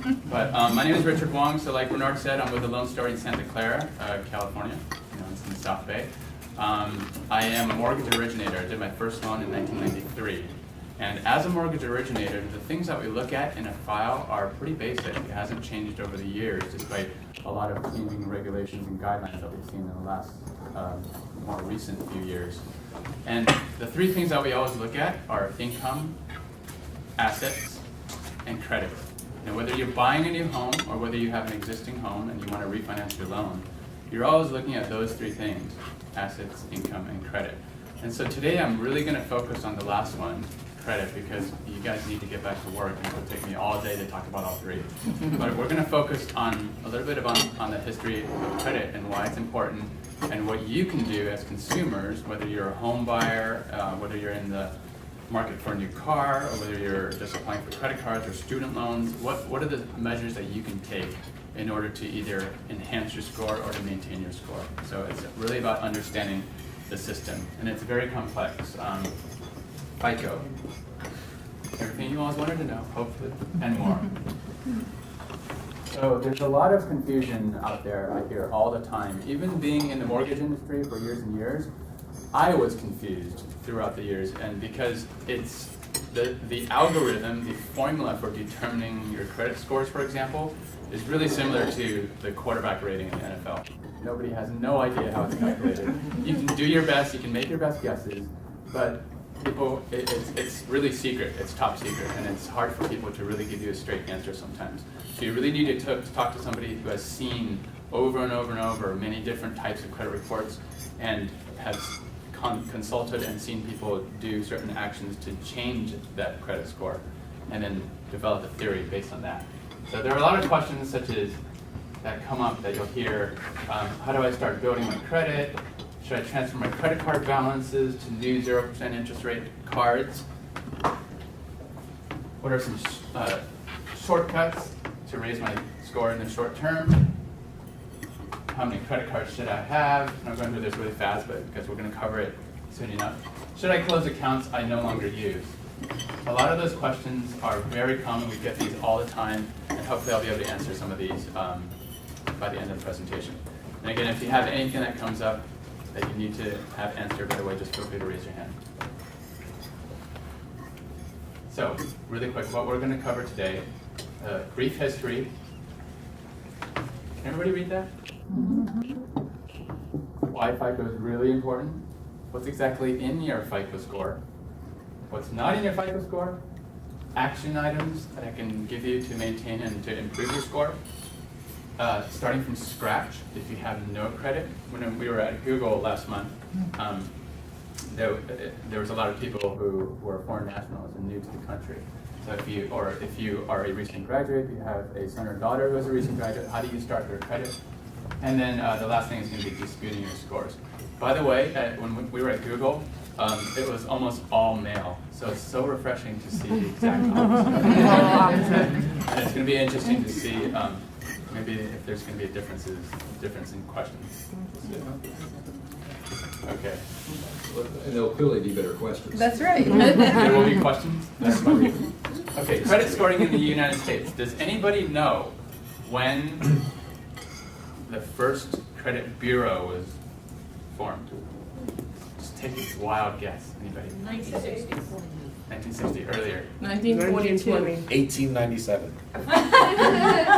But my name is Richard Wang, so like Bernard said, I'm with a loan story in Santa Clara, California. It's in the South Bay. I am a mortgage originator. I did my first loan in 1993. And as a mortgage originator, the things that we look at in a file are pretty basic. It hasn't changed over the years, despite a lot of changing regulations and guidelines that we've seen in the last more recent few years. And the three things that we always look at are income, assets, and credit. And whether you're buying a new home or whether you have an existing home and you want to refinance your loan, you're always looking at those three things: assets, income, and credit. And so today I'm really going to focus on the last one, credit, because you guys need to get back to work and it will take me all day to talk about all three. But we're going to focus on a little bit on the history of credit and why it's important and what you can do as consumers, whether you're a home buyer, whether you're in the market for a new car, or whether you're just applying for credit cards or student loans. What are the measures that you can take in order to either enhance your score or to maintain your score? So it's really about understanding the system, and it's very complex. FICO, everything you always wanted to know, hopefully, and more. So there's a lot of confusion out there, I hear all the time. Even being in the mortgage industry for years and years, I was confused throughout the years, and because it's the algorithm, the formula for determining your credit scores, for example, is really similar to the quarterback rating in the NFL. Nobody has no idea how it's calculated. You can do your best, you can make your best guesses, but people, it's really secret, it's top secret, and it's hard for people to really give you a straight answer sometimes. So you really need to talk to somebody who has seen over and over and over many different types of credit reports and has consulted and seen people do certain actions to change that credit score and then develop a theory based on that. So there are a lot of questions such as that come up that you'll hear. How do I start building my credit? Should I transfer my credit card balances to new 0% interest rate cards? What are some shortcuts to raise my score in the short term? How many credit cards should I have? And I'm going through this really fast, but because we're going to cover it soon enough. Should I close accounts I no longer use? A lot of those questions are very common. We get these all the time, and hopefully I'll be able to answer some of these by the end of the presentation. And again, if you have anything that comes up that you need to have answered right away, just feel free to raise your hand. So, really quick, what we're going to cover today, brief history. Can everybody read that? Why FICO is really important, what's exactly in your FICO score, what's not in your FICO score, action items that I can give you to maintain and to improve your score, starting from scratch if you have no credit. When we were at Google last month, there was a lot of people who were foreign nationals and new to the country. So if you are a recent graduate, you have a son or daughter who is a recent graduate, how do you start your credit? And then the last thing is going to be disputing your scores. By the way, when we were at Google, it was almost all male. So it's so refreshing to see the exact opposite. And it's going to be interesting to see maybe if there's going to be a difference in questions. Okay. And there'll clearly be better questions. That's right. There will be questions? That's funny. Okay, credit scoring in the United States. Does anybody know when the first credit bureau was formed? Just take a wild guess. Anybody? 1960. 1960, earlier. 1922. 1897.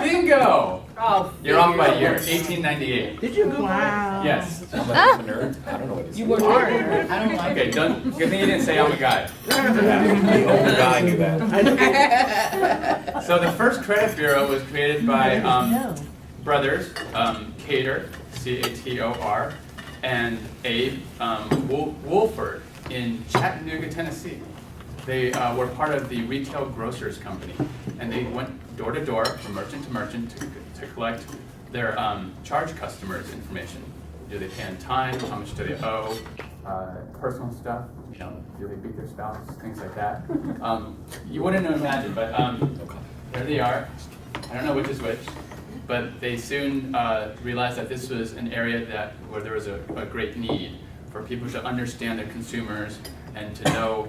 Bingo! Oh, You're off by a year. 1898. Did you Google Wow. Yes. I'm a nerd. I don't know what it is. You were hard. I don't like Okay, done. Good thing you didn't say I'm a guy. The older guy knew that. So the first credit bureau was created by brothers, Cator, C-A-T-O-R, and Abe Woolford in Chattanooga, Tennessee. They were part of the Retail Grocers Company, and they went door to door, from merchant to merchant, to collect their charge customers information. Do they pay on time? How much do they owe? Personal stuff, do they beat their spouse? Things like that. You wouldn't imagine, but there they are. I don't know which is which, but they soon realized that this was an area where there was a great need for people to understand their consumers and to know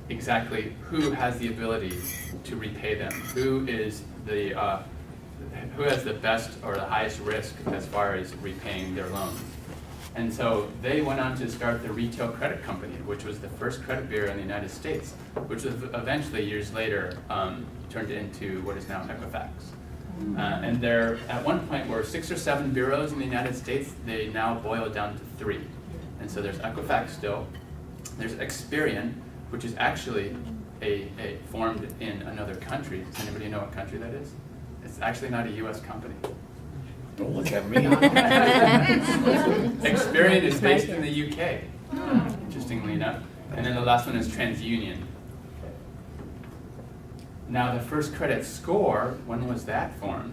exactly who has the ability to repay them, who is who has the best or the highest risk as far as repaying their loans. And so they went on to start the Retail Credit Company, which was the first credit bureau in the United States, which was eventually, years later, turned into what is now Equifax. And there, at one point, were 6 or 7 bureaus in the United States. They now boil down to 3. And so there's Equifax still. There's Experian, which is actually formed in another country. Does anybody know what country that is? It's actually not a U.S. company. Don't look at me. Experian is based in the UK, interestingly enough. And then the last one is TransUnion. Now the first credit score, when was that formed?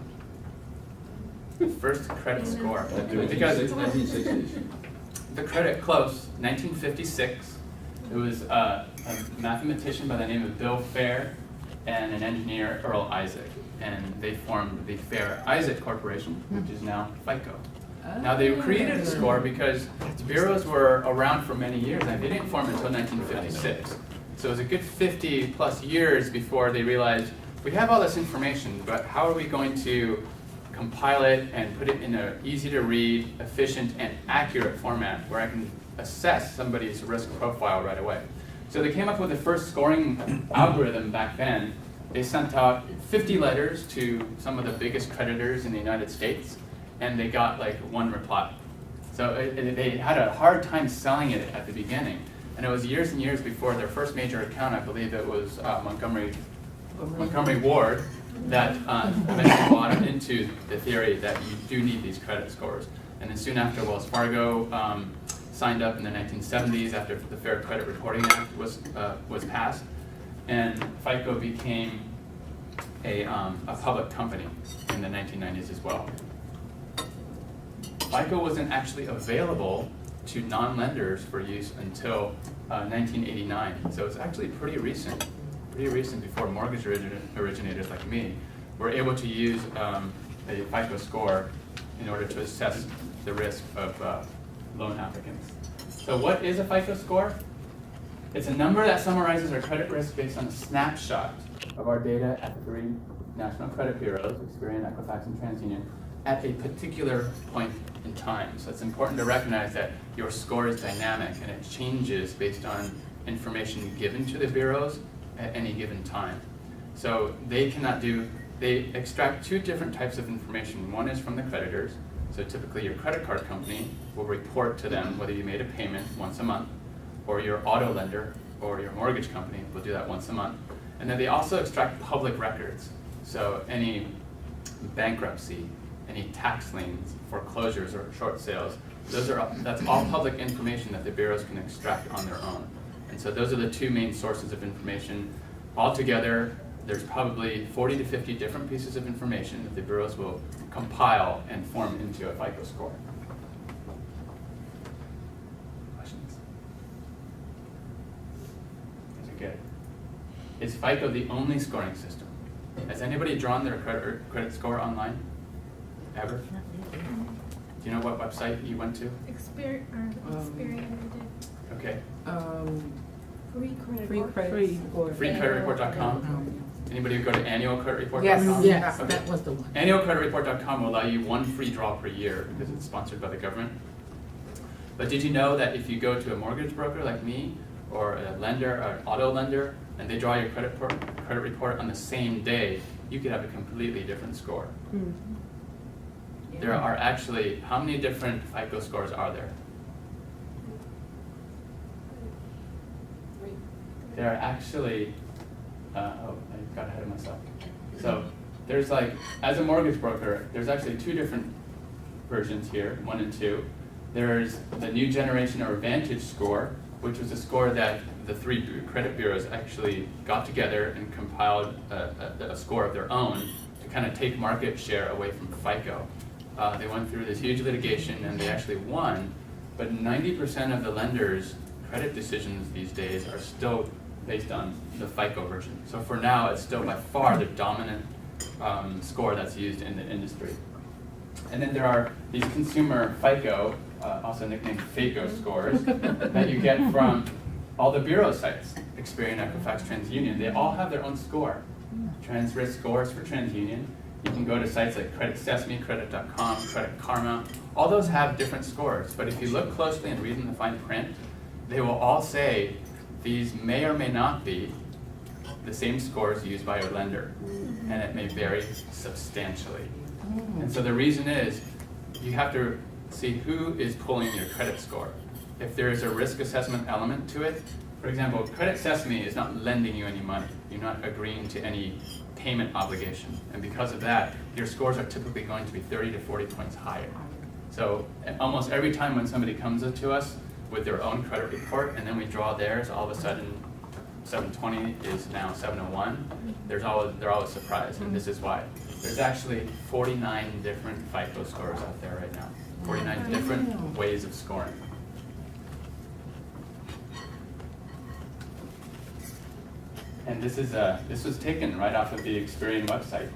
The first credit score. Because 1960s. the credit, close, 1956. It was a mathematician by the name of Bill Fair and an engineer, Earl Isaac. And they formed the Fair Isaac Corporation, which is now FICO. Now they created the score because bureaus were around for many years, and they didn't form until 1956. So it was a good 50 plus years before they realized, we have all this information, but how are we going to compile it and put it in an easy to read, efficient, and accurate format where I can assess somebody's risk profile right away. So they came up with the first scoring algorithm back then. They sent out 50 letters to some of the biggest creditors in the United States, and they got like 1 reply. So they had a hard time selling it at the beginning. And it was years and years before their first major account, I believe it was Montgomery Ward, that eventually bought into the theory that you do need these credit scores. And then soon after, Wells Fargo signed up in the 1970s after the Fair Credit Reporting Act was passed, and FICO became a public company in the 1990s as well. FICO wasn't actually available to non-lenders for use until 1989, so it's actually pretty recent before mortgage originators like me were able to use a FICO score in order to assess the risk of loan applicants. So what is a FICO score? It's a number that summarizes our credit risk based on a snapshot of our data at the 3 national credit bureaus, Experian, Equifax, and TransUnion, at a particular point in time. So it's important to recognize that your score is dynamic and it changes based on information given to the bureaus at any given time. So they extract 2 different types of information. One is from the creditors. So typically your credit card company will report to them whether you made a payment once a month, or your auto lender or your mortgage company will do that once a month. And then they also extract public records. So any bankruptcy, any tax liens, foreclosures, or short sales, that's all public information that the bureaus can extract on their own. And so those are the 2 main sources of information. Altogether, there's probably 40 to 50 different pieces of information that the bureaus will compile and form into a FICO score. Questions? These are good. Is FICO the only scoring system? Has anybody drawn their credit score online? Ever? Do you know what website you went to? Experian Okay. Free credit. Freecreditreport.com? Anybody go to annualcreditreport.com? Yes, Okay. that was the one. Annualcreditreport.com will allow you 1 free draw per year because it's sponsored by the government. But did you know that if you go to a mortgage broker like me, or a lender, or an auto lender, and they draw your credit report on the same day, you could have a completely different score. There are actually, how many different FICO scores are there? There are actually, I got ahead of myself. So there's like, as a mortgage broker, there's actually 2 different versions here, 1 and 2. There's the new generation or Vantage score, which was a score that the 3 credit bureaus actually got together and compiled a score of their own to kind of take market share away from FICO. They went through this huge litigation and they actually won, but 90% of the lenders' credit decisions these days are still based on the FICO version. So for now, it's still by far the dominant score that's used in the industry. And then there are these consumer FICO, also nicknamed FACO scores, that you get from all the bureau sites, Experian, Equifax, TransUnion. They all have their own score. Trans risk scores for TransUnion. You can go to sites like Credit Sesame, Credit.com, Credit Karma. All those have different scores, but if you look closely and read in the fine print, they will all say these may or may not be the same scores used by your lender, and it may vary substantially. And so the reason is you have to see who is pulling your credit score. If there is a risk assessment element to it, for example, Credit Sesame is not lending you any money. You're not agreeing to any payment obligation. And because of that, your scores are typically going to be 30 to 40 points higher. So almost every time when somebody comes to us with their own credit report and then we draw theirs, all of a sudden 720 is now 701, they're always surprised, and this is why. There's actually 49 different FICO scores out there right now. 49 different ways of scoring. And this was taken right off of the Experian website.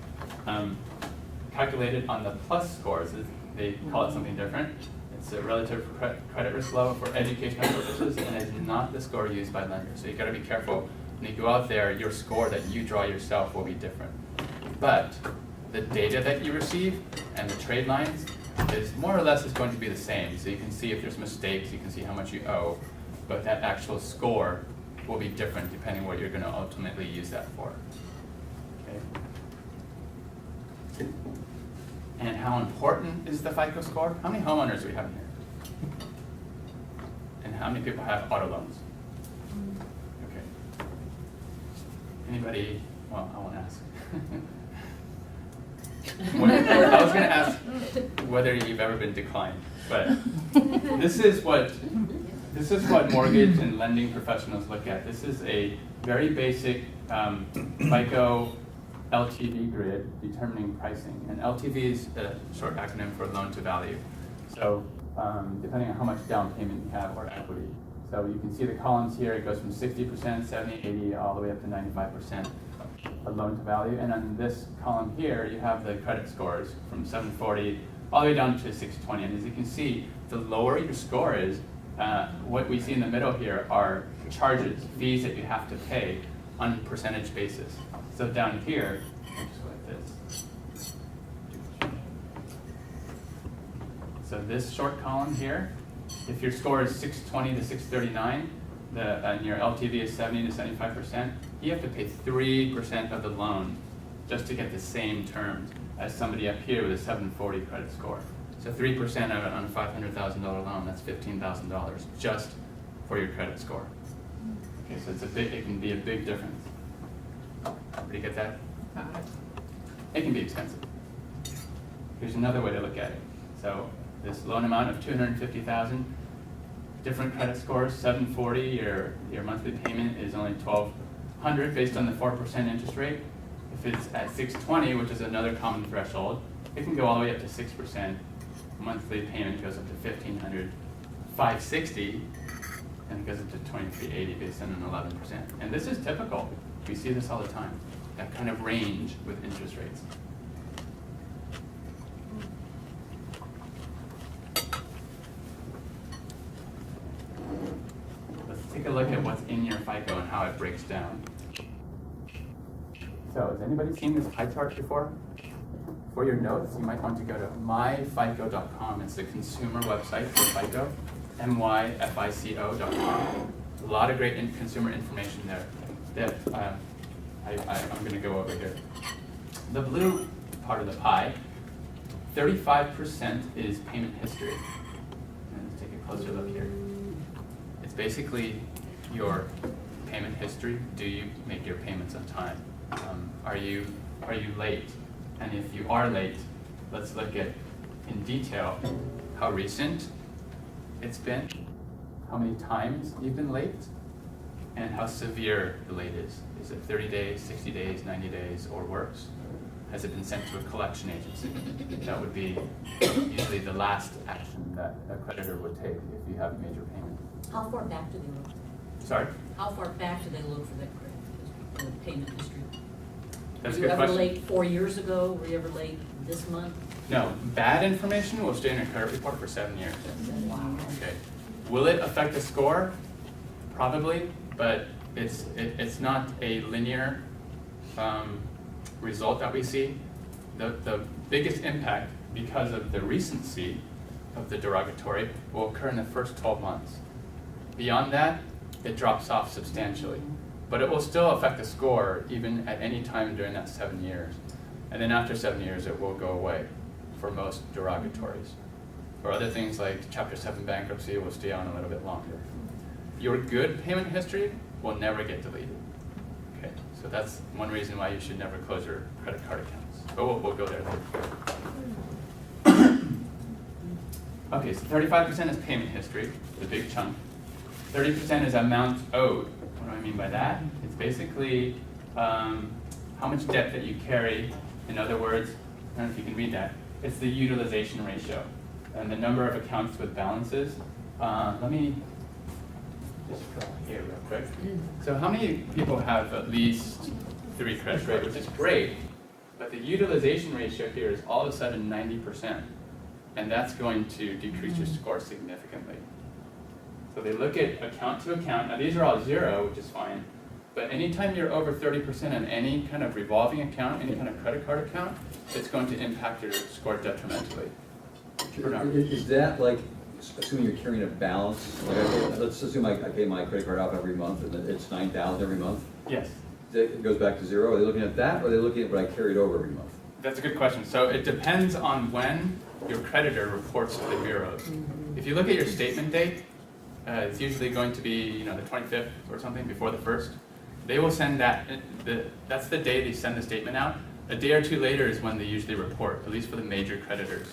Calculated on the plus scores. They call it something different. It's a relative credit risk level for educational purposes, and it's not the score used by lenders. So you got to be careful when you go out there. Your score that you draw yourself will be different, but the data that you receive and the trade lines is more or less going to be the same. So you can see if there's mistakes, you can see how much you owe, but that actual score will be different depending what you're going to ultimately use that for. Okay. And how important is the FICO score? How many homeowners do we have in here? And how many people have auto loans? Okay. Anybody? Well, I won't ask. I was going to ask whether you've ever been declined, but this is what mortgage and lending professionals look at. This is a very basic FICO LTV grid determining pricing. And LTV is a short acronym for loan to value. So depending on how much down payment you have or equity. So you can see the columns here, it goes from 60%, 70, 80, all the way up to 95% of loan to value. And on this column here, you have the credit scores from 740 all the way down to 620. And as you can see, the lower your score is, what we see in the middle here are charges, fees that you have to pay on a percentage basis. So down here, I'll just go like this. So this short column here, if your score is 620 to 639, and your LTV is 70 to 75%, you have to pay 3% of the loan just to get the same terms as somebody up here with a 740 credit score. So 3% on a $500,000 loan, that's $15,000 just for your credit score. Okay, so it can be a big difference. Everybody get that? It can be expensive. Here's another way to look at it. So this loan amount of $250,000, different credit scores, 740, your monthly payment is only $1,200 based on the 4% interest rate. If it's at 620, which is another common threshold, it can go all the way up to 6%. Monthly payment goes up to $1,500, 560, and it goes up to $2,380 based on an 11%. And this is typical. We see this all the time. That kind of range with interest rates. Let's take a look at what's in your FICO and how it breaks down. So, has anybody seen this pie chart before? For your notes, you might want to go to myfico.com. It's the consumer website for FICO, myfico.com. A lot of great consumer information there that I'm going to go over here. The blue part of the pie, 35% is payment history. And let's take a closer look here. It's basically your payment history. Do you make your payments on time? Are you late? And if you are late, let's look at in detail how recent it's been, how many times you've been late, and how severe the late is. Is it 30 days, 60 days, 90 days, or worse? Has it been sent to a collection agency? That would be usually the last action that a creditor would take if you have a major payment. How far back do they look? Sorry? How far back do they look for that payment history? That's a Were you good ever question. late 4 years ago? Were you ever late this month? No, bad information will stay in your credit report for 7 years. Wow. Okay. Will it affect the score? Probably, but it's not a linear result that we see, the biggest impact because of the recency of the derogatory will occur in the first 12 months. Beyond that, it drops off substantially. But it will still affect the score even at any time during that 7 years. And then after 7 years, it will go away for most derogatories. For other things like Chapter 7 bankruptcy, it will stay on a little bit longer. Your good payment history will never get deleted. Okay, so that's one reason why you should never close your credit card accounts. But we'll go there later. Okay, so 35% is payment history, the big chunk. 30% is amount owed. What do I mean by that? It's basically how much debt that you carry. In other words, I don't know if you can read that. It's the utilization ratio and the number of accounts with balances. Let me just draw here real quick. So how many people have at least 3 credit grade, which is great, but the utilization ratio here is all of a sudden 90%, and that's going to decrease your score significantly. So they look at account to account. Now these are all 0, which is fine, but anytime you're over 30% on any kind of revolving account, any kind of credit card account, it's going to impact your score detrimentally. Is that like, assuming you're carrying a balance, like let's assume I pay my credit card off every month and it's $9,000 every month? Yes. It goes back to 0. Are they looking at that, or are they looking at what I carried over every month? That's a good question. So it depends on when your creditor reports to the bureaus. If you look at your statement date, it's usually going to be the 25th or something before the 1st. They will send that, that's the day they send the statement out. A day or two later is when they usually report, at least for the major creditors.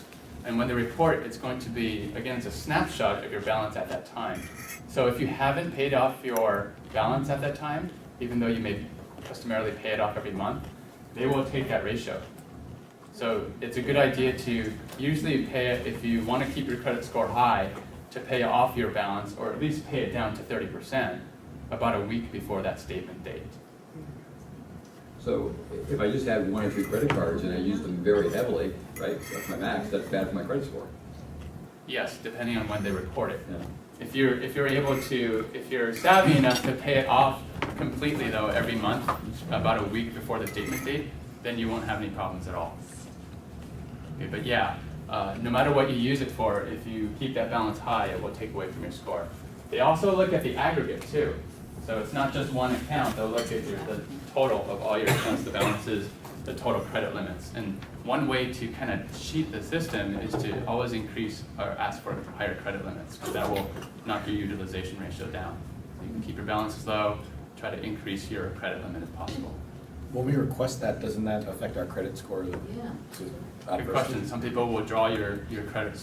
And when they report, it's going to be, again, it's a snapshot of your balance at that time. So if you haven't paid off your balance at that time, even though you may customarily pay it off every month, they will take that ratio. So it's a good idea to usually pay it, if you want to keep your credit score high, to pay off your balance, or at least pay it down to 30% about a week before that statement date. So if I just have 1 or 2 credit cards and I use them very heavily, right, that's my max, that's bad for my credit score. Yes, depending on when they report it. Yeah. If you're savvy enough to pay it off completely though every month, about a week before the statement date, then you won't have any problems at all. Okay, but yeah, no matter what you use it for, if you keep that balance high, it will take away from your score. They also look at the aggregate too. So it's not just one account, they'll look at the total of all your accounts, the balances, the total credit limits. And one way to kind of cheat the system is to always increase or ask for higher credit limits, because that will knock your utilization ratio down. So you can keep your balances low, try to increase your credit limit if possible. When we request that, doesn't that affect our credit score? Yeah. Good question. Some people will draw your credit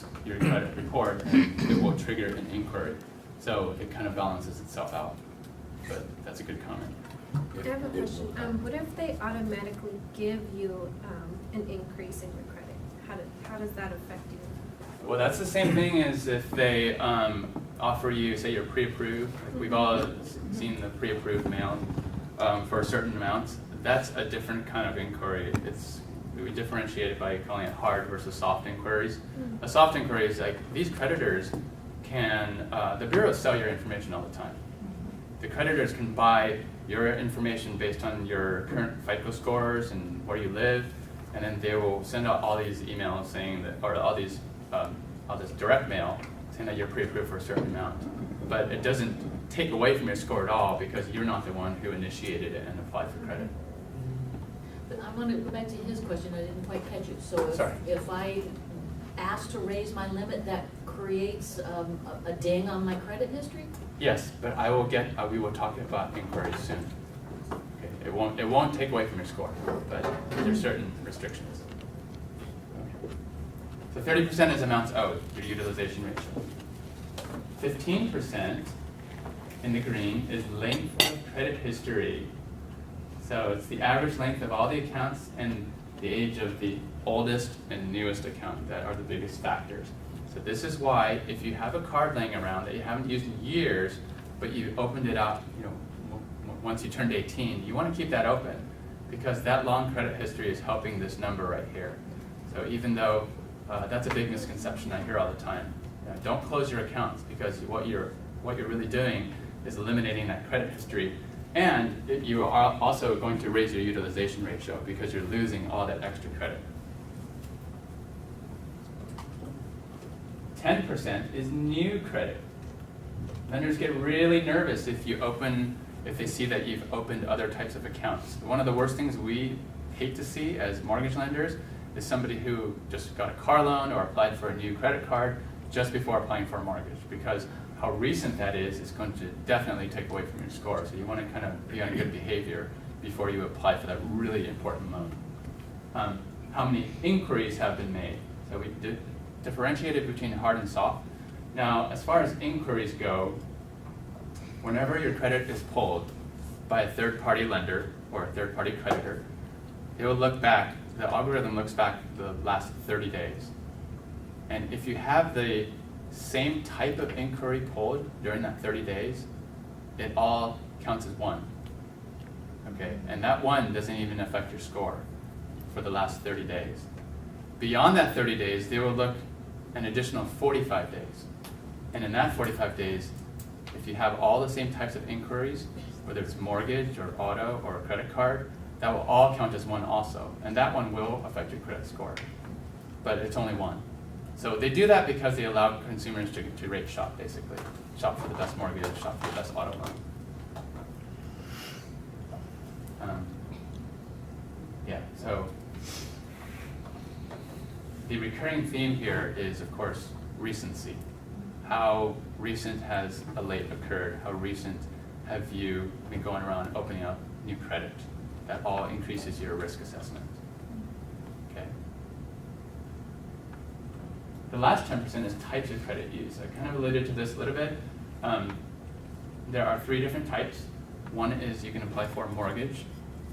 report, and it will trigger an inquiry. So it kind of balances itself out. But that's a good comment. I have a question. What if they automatically give you an increase in your credit? How does that affect you? Well, that's the same thing as if they offer you, say you're pre-approved. We've all seen the pre-approved mail for certain amounts. That's a different kind of inquiry. We differentiate it by calling it hard versus soft inquiries. A soft inquiry is like, these creditors can, the bureaus sell your information all the time. The creditors can buy your information based on your current FICO scores and where you live, and then they will send out all these emails saying that, or all this direct mail saying that you're pre-approved for a certain amount. But it doesn't take away from your score at all, because you're not the one who initiated it and applied for credit. But I want to go back to his question, I didn't quite catch it. So Sorry. if I ask to raise my limit, that creates a ding on my credit history? Yes, but we will talk about inquiries soon. Okay. It won't take away from your score, but there's certain restrictions. Okay. So 30% is amounts owed, your utilization ratio. 15% in the green is length of credit history. So it's the average length of all the accounts and the age of the oldest and newest account that are the biggest factors. So this is why if you have a card laying around that you haven't used in years, but you opened it up, once you turned 18, you want to keep that open, because that long credit history is helping this number right here. So even though that's a big misconception I hear all the time, don't close your accounts, because what you're really doing is eliminating that credit history, You are also going to raise your utilization ratio because you're losing all that extra credit. 10% is new credit. Lenders get really nervous if they see that you've opened other types of accounts. One of the worst things we hate to see as mortgage lenders is somebody who just got a car loan or applied for a new credit card just before applying for a mortgage, because how recent that is going to definitely take away from your score. So you want to kind of be on good behavior before you apply for that really important loan. How many inquiries have been made? So we differentiated between hard and soft. Now, as far as inquiries go, whenever your credit is pulled by a third-party lender or a third-party creditor, it will look back, the algorithm looks back the last 30 days. And if you have the same type of inquiry pulled during that 30 days, it all counts as one. Okay, and that one doesn't even affect your score for the last 30 days. Beyond that 30 days, they will look an additional 45 days. And in that 45 days, if you have all the same types of inquiries, whether it's mortgage or auto or a credit card, that will all count as one also. And that one will affect your credit score. But it's only one. So they do that because they allow consumers to rate shop, basically. Shop for the best mortgage, shop for the best auto loan. So the recurring theme here is, of course, recency. How recent has a late occurred? How recent have you been going around opening up new credit? That all increases your risk assessment. Okay. The last 10% is types of credit used. I kind of alluded to this a little bit. There are 3 different types. One is you can apply for a mortgage.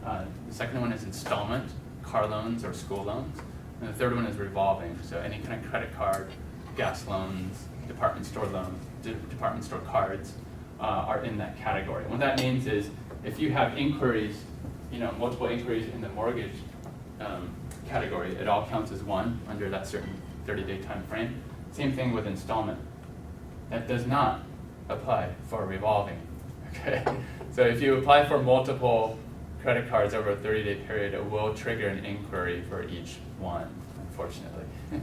The second one is installment, car loans or school loans. And the third one is revolving. So any kind of credit card, gas loans, department store loans, department store cards are in that category. What that means is if you have inquiries, multiple inquiries in the mortgage category, it all counts as one under that certain 30-day time frame. Same thing with installment. That does not apply for revolving. Okay? So if you apply for multiple credit cards over a 30-day period, it will trigger an inquiry for each one, unfortunately. Okay.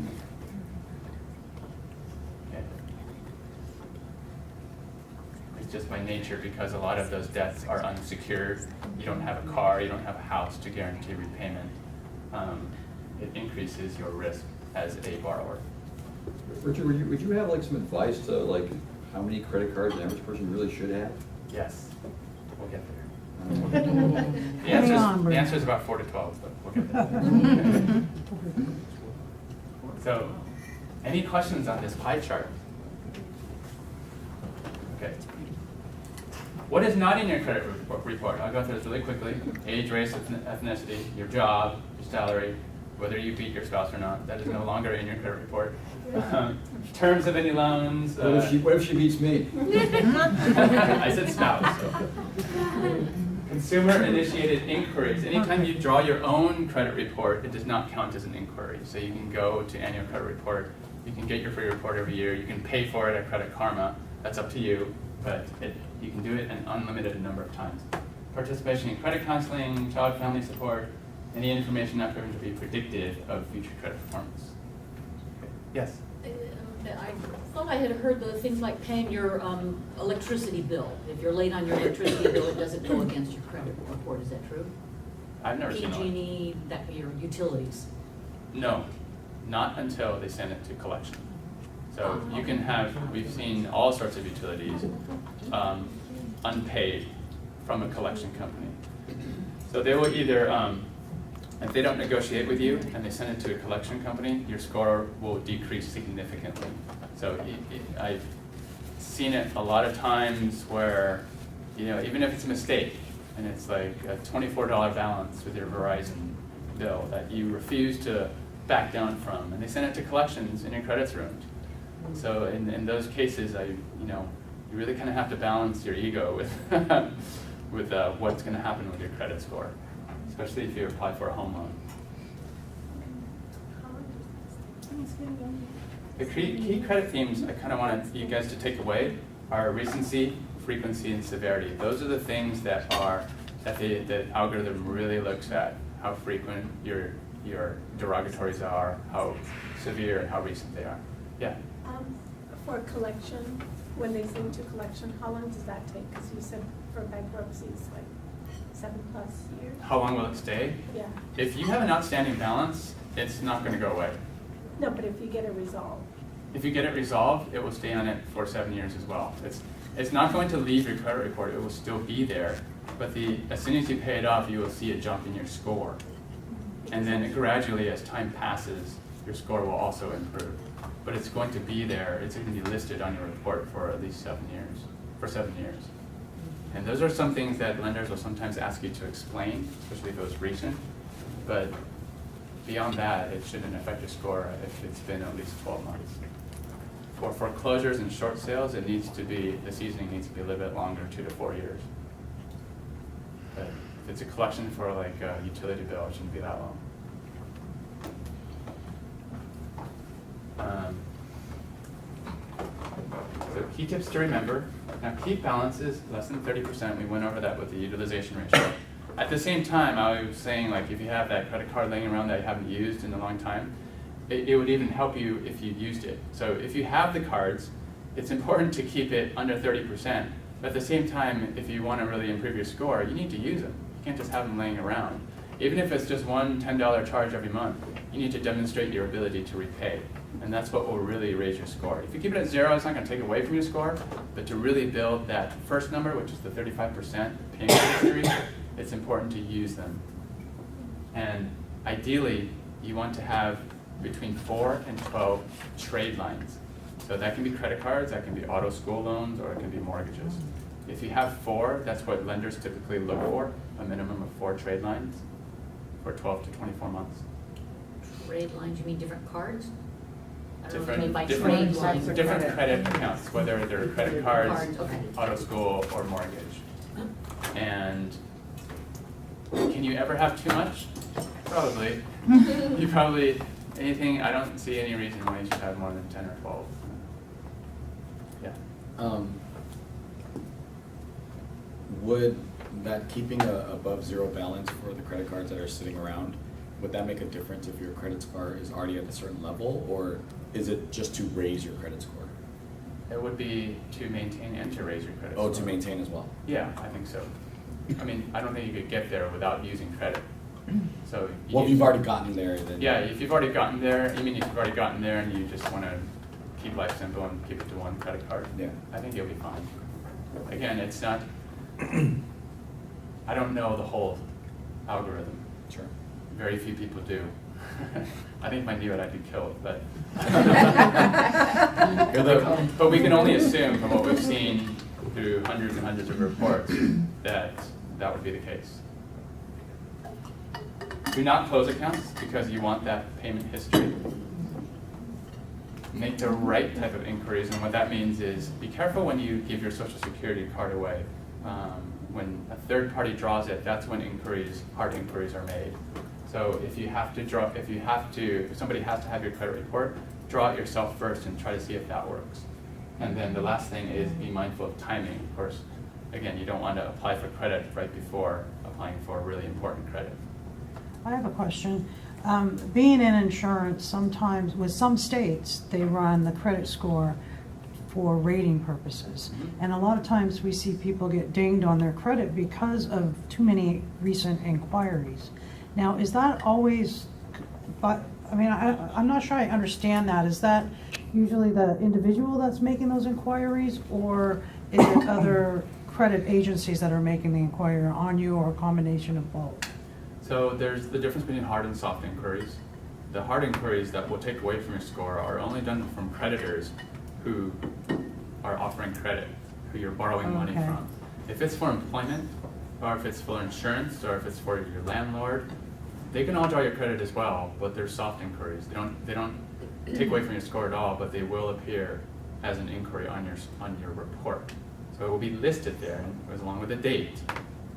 It's just by nature, because a lot of those debts are unsecured. You don't have a car, you don't have a house to guarantee repayment. It increases your risk as a borrower. Richard, would you have like some advice to like how many credit cards an average person really should have? Yes, we'll get there. The answer is about 4 to 12, but we'll get there. So, any questions on this pie chart? Okay. What is not in your credit report? I'll go through this really quickly. Age, race, ethnicity, your job, your salary, whether you beat your spouse or not. That is no longer in your credit report. Terms of any loans. What if she beats me? I said spouse. So. Consumer-initiated inquiries. Anytime you draw your own credit report, it does not count as an inquiry. So you can go to annual credit report. You can get your free report every year. You can pay for it at Credit Karma. That's up to you, but you can do it an unlimited number of times. Participation in credit counseling, child family support, any information not proven to be predictive of future credit performance. Okay. Yes? I thought I had heard the things like paying your electricity bill. If you're late on your electricity bill, it doesn't go against your credit report. Is that true? I've never seen one. PG&E, your utilities. No, not until they send it to collection. So you can have, we've seen all sorts of utilities unpaid from a collection company. So they will either, if they don't negotiate with you and they send it to a collection company, your score will decrease significantly. So I've seen it a lot of times where, even if it's a mistake and it's like a $24 balance with your Verizon bill that you refuse to back down from, and they send it to collections and your credit's ruined. So in those cases, you really kind of have to balance your ego with with what's going to happen with your credit score, especially if you apply for a home loan. The key credit themes I kind of want you guys to take away are recency, frequency and severity. Those are the things that the algorithm really looks at. How frequent your derogatories are, how severe, and how recent they are. Yeah. For collection, when they send to collection, how long does that take? Because you said for bankruptcy it's like 7+ years. How long will it stay? Yeah. If you have an outstanding balance, it's not going to go away. No, but if you get it resolved. If you get it resolved, it will stay on it for 7 years as well. It's not going to leave your credit report. It will still be there. But as soon as you pay it off, you will see a jump in your score. And then gradually, as time passes, your score will also improve. But it's going to be there. It's going to be listed on your report for at least 7 years. For 7 years. And those are some things that lenders will sometimes ask you to explain, especially if it was recent. But beyond that, it shouldn't affect your score if it's been at least 12 months. For foreclosures and short sales, the seasoning needs to be a little bit longer, 2 to 4 years. But if it's a collection for like a utility bill, it shouldn't be that long. So key tips to remember. Now keep balances less than 30%. We went over that with the utilization ratio. At the same time, I was saying, like, if you have that credit card laying around that you haven't used in a long time, it would even help you if you used it. So if you have the cards, it's important to keep it under 30%. But at the same time, if you want to really improve your score, you need to use them. You can't just have them laying around. Even if it's just one $10 charge every month, you need to demonstrate your ability to repay. And that's what will really raise your score. If you keep it at 0, it's not going to take away from your score, but to really build that first number, which is the 35% payment history, it's important to use them. And ideally, you want to have between 4 and 12 trade lines. So that can be credit cards, that can be auto school loans, or it can be mortgages. If you have 4, that's what lenders typically look for, a minimum of 4 trade lines for 12 to 24 months. Trade lines, you mean different cards? I don't know what Different, you mean by different, trade lines. different credit accounts, whether they're credit cards, Okay. auto school, or mortgage. And can you ever have too much? Probably. You probably, I don't see any reason why you should have more than 10 or 12. Yeah. Would that keeping a above 0 balance for the credit cards that are sitting around, would that make a difference if your credit score is already at a certain level, or is it just to raise your credit score? It would be to maintain and to raise your credit score. Oh, to maintain as well? Yeah, I think so. I mean, I don't think you could get there without using credit. So Well, if you've already gotten there, then... Yeah, if you've already gotten there, if you've already gotten there and you just want to keep life simple and keep it to one credit card, Yeah. I think you'll be fine. Again, it's not, I don't know the whole algorithm. Sure. Very few people do. I think if I knew it, I'd be killed, but. But we can only assume from what we've seen through hundreds and hundreds of reports that that would be the case. Do not close accounts because you want that payment history. Make the right type of inquiries, and what that means is be careful when you give your Social Security card away. When a third party draws it, that's when hard inquiries are made. So if somebody has to have your credit report, draw it yourself first and try to see if that works. And then the last thing is be mindful of timing. Of course, again, you don't want to apply for credit right before applying for a really important credit. I have a question. Being in insurance, sometimes with some states, they run the credit score for rating purposes. Mm-hmm. And a lot of times we see people get dinged on their credit because of too many recent inquiries. Now, is that always, I'm not sure I understand that. Is that usually the individual that's making those inquiries, or is it other credit agencies that are making the inquiry on you, or a combination of both? So there's the difference between hard and soft inquiries. The hard inquiries that will take away from your score are only done from creditors who are offering credit, who you're borrowing money Okay. from. If it's for employment, or if it's for insurance, or if it's for your landlord, they can all draw your credit as well, but they're soft inquiries. They don't take away from your score at all, but they will appear as an inquiry on your report. So it will be listed there along with a date,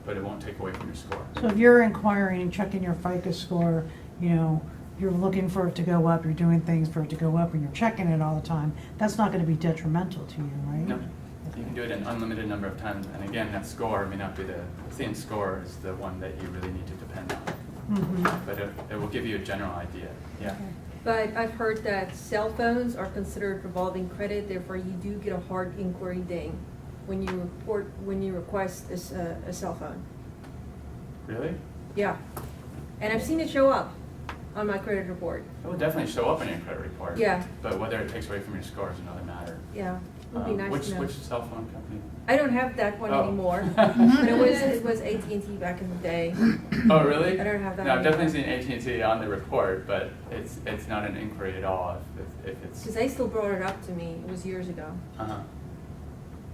but it won't take away from your score. So if you're inquiring and checking your FICO score, you're looking for it to go up, you're doing things for it to go up, and you're checking it all the time, that's not going to be detrimental to you, right? No. You can do it an unlimited number of times, and again, that score may not be the same score as the one that you really need to depend on. Mhm. But it will give you a general idea, yeah. But I've heard that cell phones are considered revolving credit, therefore you do get a hard inquiry ding when you request a cell phone. Really? Yeah. And I've seen it show up on my credit report. It will definitely show up on your credit report. Yeah. But whether it takes away from your score is another matter. Yeah, would be nice Which to know. which cell phone company? I don't have that one Oh. anymore, but it was AT&T back in the day. Oh, really? I don't have that No, I've definitely anymore. seen AT&T on the report, but it's not an inquiry at all if it's. Because they still brought it up to me, it was years ago. Uh-huh.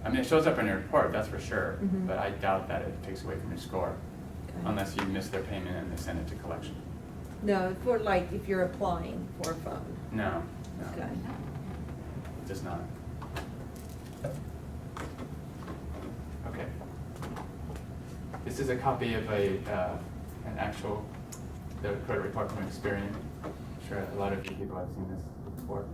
I mean, it shows up on your report, that's for sure, Mhm. but I doubt that it takes away from your score, Okay. unless you miss their payment and they send it to collection. No, for like if you're applying for a phone. No, no, Okay. it does not. Okay. This is a copy of an actual, the credit report from Experian. I'm sure a lot of you people have seen this before.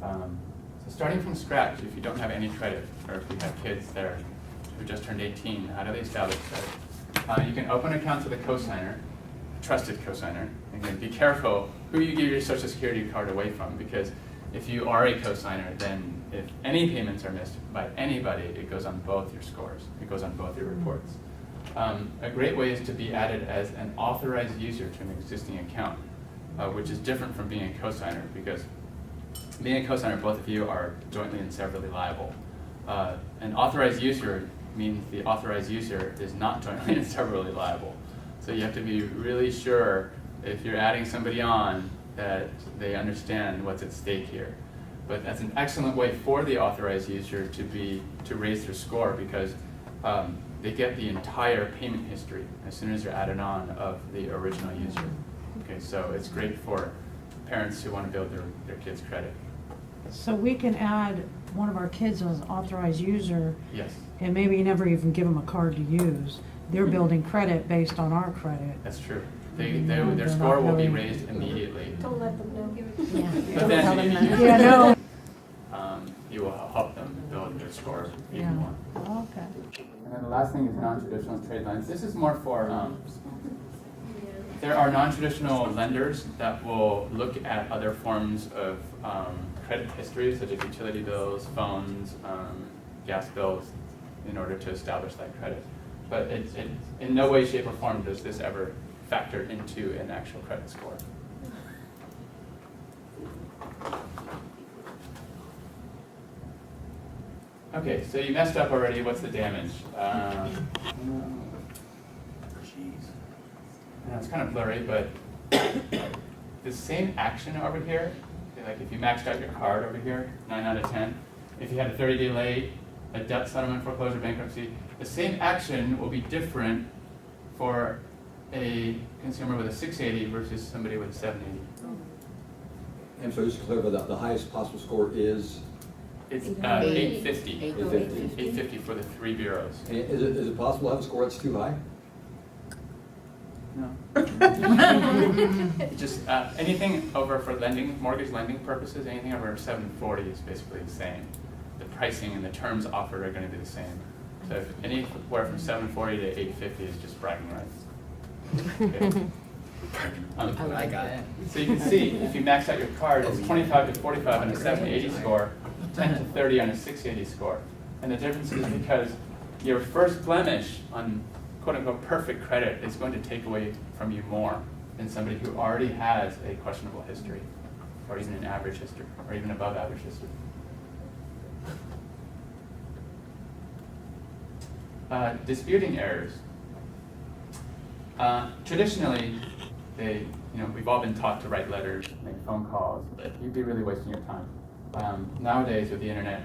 So starting from scratch, if you don't have any credit, or if you have kids that are, who just turned 18, how do they establish credit? You can open accounts with a cosigner, a trusted cosigner. Again, be careful who you give your Social Security card away from, because if you are a cosigner, then if any payments are missed by anybody, it goes on both your scores. It goes on both your reports. A great way is to be added as an authorized user to an existing account, which is different from being a cosigner, because being a cosigner, both of you are jointly and severally liable. An authorized user means the authorized user is not jointly and severally liable. So you have to be really sure, if you're adding somebody on, that they understand what's at stake here. But that's an excellent way for the authorized user to raise their score, because they get the entire payment history as soon as they're added on of the original user. Okay, so it's great for parents who want to build their kids' credit. So we can add one of our kids as an authorized user, Yes, and maybe never even give them a card to use. They're building credit based on our credit. that's true. No, Their they're score not will be really- raised immediately. Don't let them know. Yeah. But Don't then tell them if that. you- Yeah, no. You will help them build their score Yeah, even more. okay. And then the last thing is non-traditional trade lines. This is more for, there are non-traditional lenders that will look at other forms of credit history, such as utility bills, phones, gas bills, in order to establish that credit. But it in no way, shape, or form does this ever factor into an actual credit score. Okay, so you messed up already. What's the damage? Now, it's kind of blurry, but the same action over here, like if you maxed out your card over here, 9 out of 10, if you had a 30-day late, a debt settlement, foreclosure, bankruptcy, the same action will be different for a consumer with a 680 versus somebody with a 780. And so just to clarify, the highest possible score is, It's 850. 850. 850. 850 for the 3 bureaus. and is it possible to have a score that's too high? No. Just anything over for lending, mortgage lending purposes, anything over 740 is basically the same. The pricing and the terms offered are going to be the same. So if anywhere from 740 to 850 is just bragging rights. Okay. I like that. So you can see, if you max out your card, it's 25 to 45 on a 780 score, 10 to 30 on a 680 score. And the difference is because your first blemish on quote-unquote perfect credit is going to take away from you more than somebody who already has a questionable history, or even an average history, or even above average history. Disputing errors. Traditionally, we've all been taught to write letters, make phone calls, but you'd be really wasting your time. Nowadays, with the internet,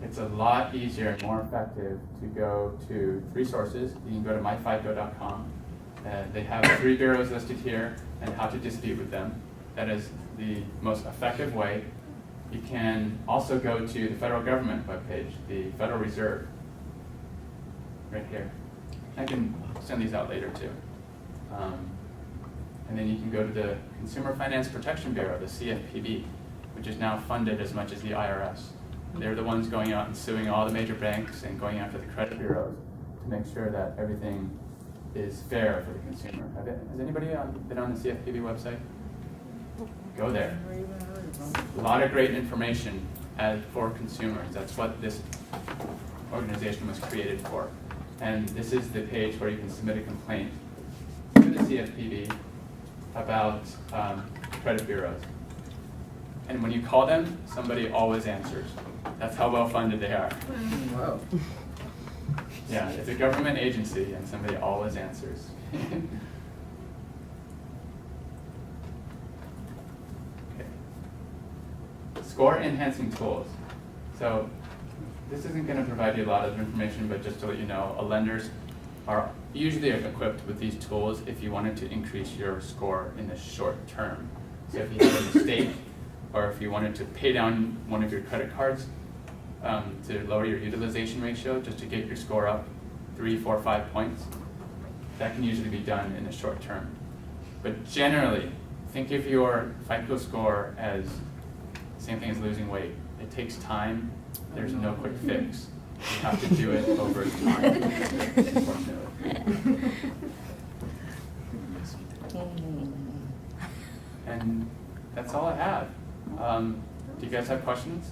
it's a lot easier and more effective to go to 3 sources. You can go to myfico.com. They have 3 bureaus listed here and how to dispute with them. That is the most effective way. You can also go to the federal government webpage, the Federal Reserve, right here. I can send these out later too. And then you can go to the Consumer Finance Protection Bureau, the CFPB, which is now funded as much as the IRS. They're the ones going out and suing all the major banks and going after the credit bureaus to make sure that everything is fair for the consumer. Has anybody been on the CFPB website? Go there. A lot of great information for consumers. That's what this organization was created for. And this is the page where you can submit a complaint to the CFPB about credit bureaus. And when you call them, somebody always answers. That's how well funded they are. Wow. Yeah, it's a government agency and somebody always answers. Okay. Score enhancing tools. So this isn't going to provide you a lot of information, but just to let you know, lenders are usually equipped with these tools if you wanted to increase your score in the short term. So if you had a mistake, or if you wanted to pay down one of your credit cards to lower your utilization ratio, just to get your score up 3, 4, 5 points, that can usually be done in the short term. But generally, think of your FICO score as the same thing as losing weight. It takes time. There's no quick fix. You have to do it over time, unfortunately. And that's all I have. Do you guys have questions?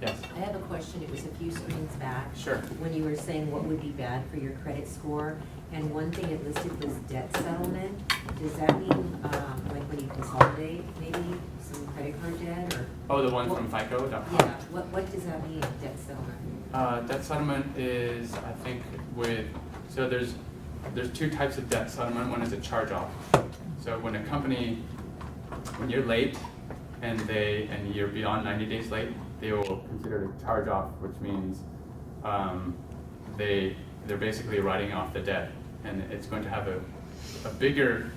Yes. I have a question. It was a few screens back. Sure. When you were saying what would be bad for your credit score, and one thing it listed was debt settlement. Does that mean, like when you consolidate, maybe some credit card debt, or? Oh, the one What- from FICO.com? Yeah, what does that mean, debt settlement? Debt settlement is, I think, so there's two types of debt settlement. One is a charge-off. So when a company, when you're late and you're beyond 90 days late, they will consider it a charge-off, which means they're basically writing off the debt, and it's going to have a bigger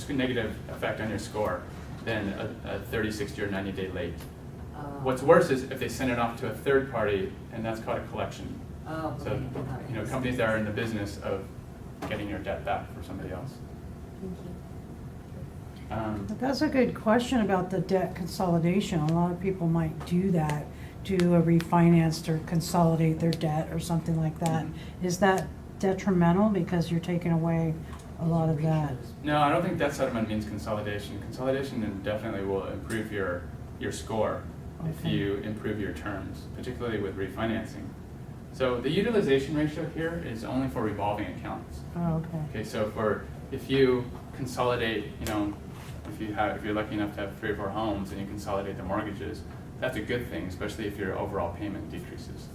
negative effect on your score than a 30, 60, or 90-day late. What's worse is if they send it off to a third party, and that's called a collection. Oh, So, okay, got it. companies that are in the business of getting your debt back for somebody else. Thank you. That's a good question about the debt consolidation. A lot of people might do that, do a refinance or consolidate their debt or something like that. Is that detrimental because you're taking away a lot of that? No, I don't think debt settlement means consolidation. Consolidation definitely will improve your score if Okay. you improve your terms, particularly with refinancing. So the utilization ratio here is only for revolving accounts. Oh, okay. Okay, so if you consolidate, if you're lucky enough to have 3 or 4 homes and you consolidate the mortgages, that's a good thing, especially if your overall payment decreases.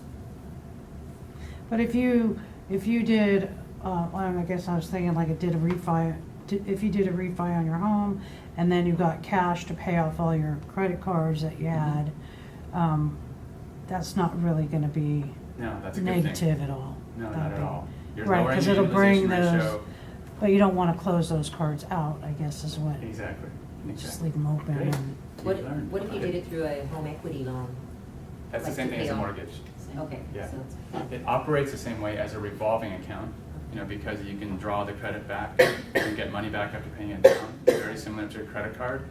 But if you did, I guess I was thinking like if you did a refi on your home and then you got cash to pay off all your credit cards that you had, that's not really gonna be No, that's a good thing. negative at all. No, not That'd at be- all. You're Right, lowering because your it'll bring utilization those, ratio. but you don't wanna close those cards out, I guess is what, Exactly. just leave them open. Great. and- What Learn. what if you did it through a home equity loan? That's the like same to thing as pay a off? mortgage. Okay, Yeah. so it's, It operates the same way as a revolving account, because you can draw the credit back and get money back after paying it down. It's very similar to a credit card,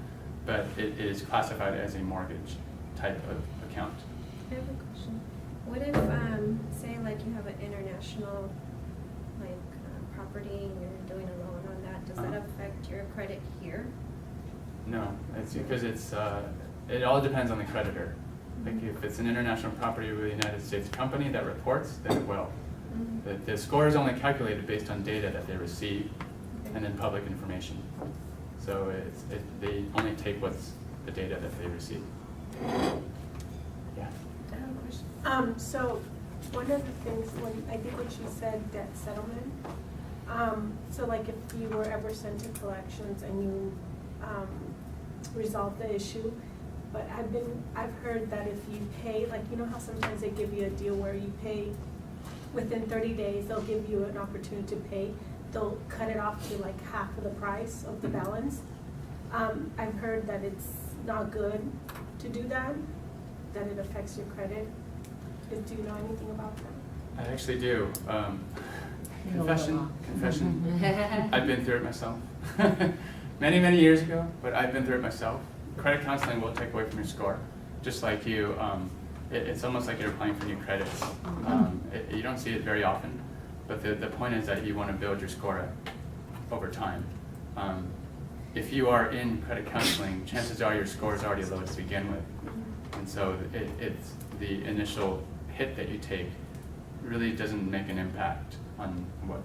but it is classified as a mortgage type of account. I have a question. What if, say like you have an international, property and you're doing a loan on that, does that Uh-huh. affect your credit here? No, it's because it all depends on the creditor. Like if it's an international property with a United States company that reports, then it will. The score is only calculated based on data that they receive and then public information. So they only take what's the data that they receive. Yeah. I have a question. So one of the things, I think what you said, debt settlement. So like if you were ever sent to collections and you resolve the issue, but I've heard that if you pay, like how sometimes they give you a deal where you pay within 30 days, they'll give you an opportunity to pay. They'll cut it off to like half of the price of the balance. I've heard that it's not good to do that it affects your credit. Do you know anything about that? I actually do. Confession. I've been through it myself. Many, many years ago, but I've been through it myself. Credit counseling will take away from your score. Just like you it's almost like you're applying for new credits. You don't see it very often, but the point is that you want to build your score over time. If you are in credit counseling, chances are your score is already low to begin with. And so it's the initial hit that you take really doesn't make an impact on what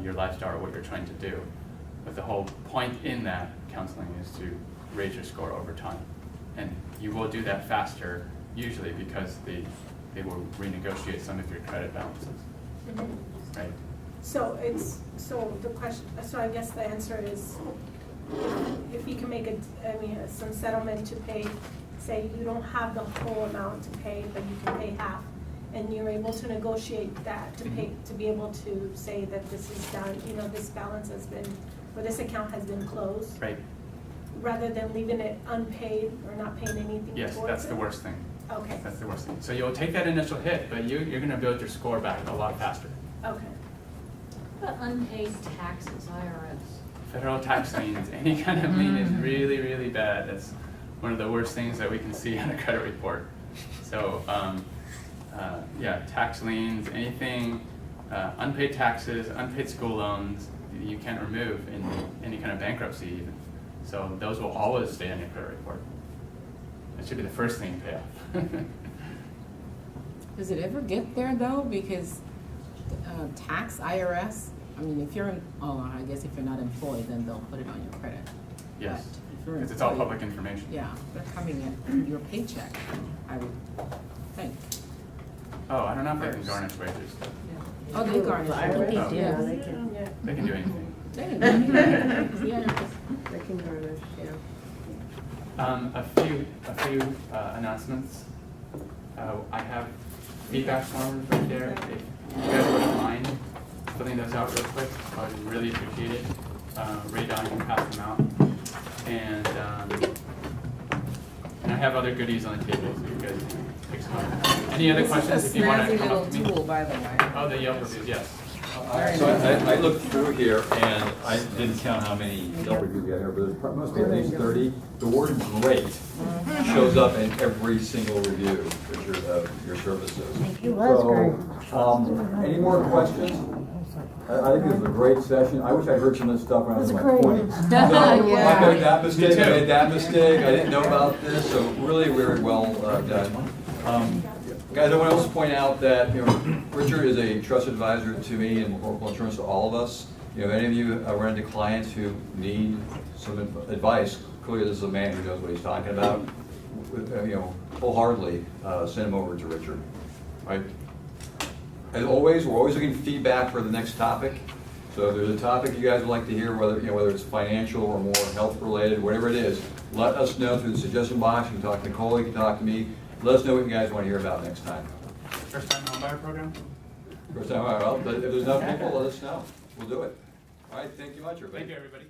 your lifestyle or what you're trying to do. But the whole point in that counseling is to raise your score over time. And you will do that faster usually because they will renegotiate some of your credit balances. Right? So I guess the answer is, if you can make some settlement to pay, say you don't have the whole amount to pay, but you can pay half, and you're able to negotiate that to pay, to be able to say that this is done, this balance has been, or this account has been closed. Right. Rather than leaving it unpaid or not paying anything towards it? Yes, that's the worst thing. Okay. That's the worst thing. So you'll take that initial hit, but you're going to build your score back a lot faster. Okay. But unpaid taxes, IRS. Federal tax liens, any kind of lien is really, really bad. That's one of the worst things that we can see on a credit report. So, yeah, tax liens, anything, unpaid taxes, unpaid school loans, you can't remove in any kind of bankruptcy even. So those will always stay on your credit report. That should be the first thing you pay off. Does it ever get there though? Because tax, IRS, I mean, if you're, I guess if you're not employed, then they'll put it on your credit. Yes, But if you're because it's all employed, public information. Yeah, they're coming at your paycheck, I would think. Oh, I don't know if they can garnish wages. Oh, they garnish. I think they Oh, do. yes. Yeah. They can do anything. They can do anything. Yeah. They can garnish, yeah. A few announcements. I have feedback forms right there. If you guys wouldn't mind filling those out real quick, I would really appreciate it. Ray Don can pass them out. And I have other goodies on the table, so you guys can pick some up. Any other questions if you want to come up to me? Tool, by the way. Oh, the Yelp reviews, yes. So I looked through here and I didn't count how many Yelp reviews we got here, but there must be at least 30. The word "great" shows up in every single review of your services. So, any more questions? I think this was a great session. I wish I'd heard some of this stuff when I was in my 20s. So I made that mistake, I made that mistake, I didn't know about this, so really very well done. Guys, I want to also point out that Richard is a trusted advisor to me and local insurance to all of us. If any of you run into clients who need some advice, clearly this is a man who knows what he's talking about. Wholeheartedly send him over to Richard. Right? As always, we're always looking for feedback for the next topic. So if there's a topic you guys would like to hear, whether it's financial or more health related, whatever it is, let us know through the suggestion box. You can talk to Nicole, you can talk to me. Let us know what you guys want to hear about next time. First time homebuyer program? First time, well, but if there's enough people, let us know. We'll do it. All right, thank you much, everybody. Thank you, everybody.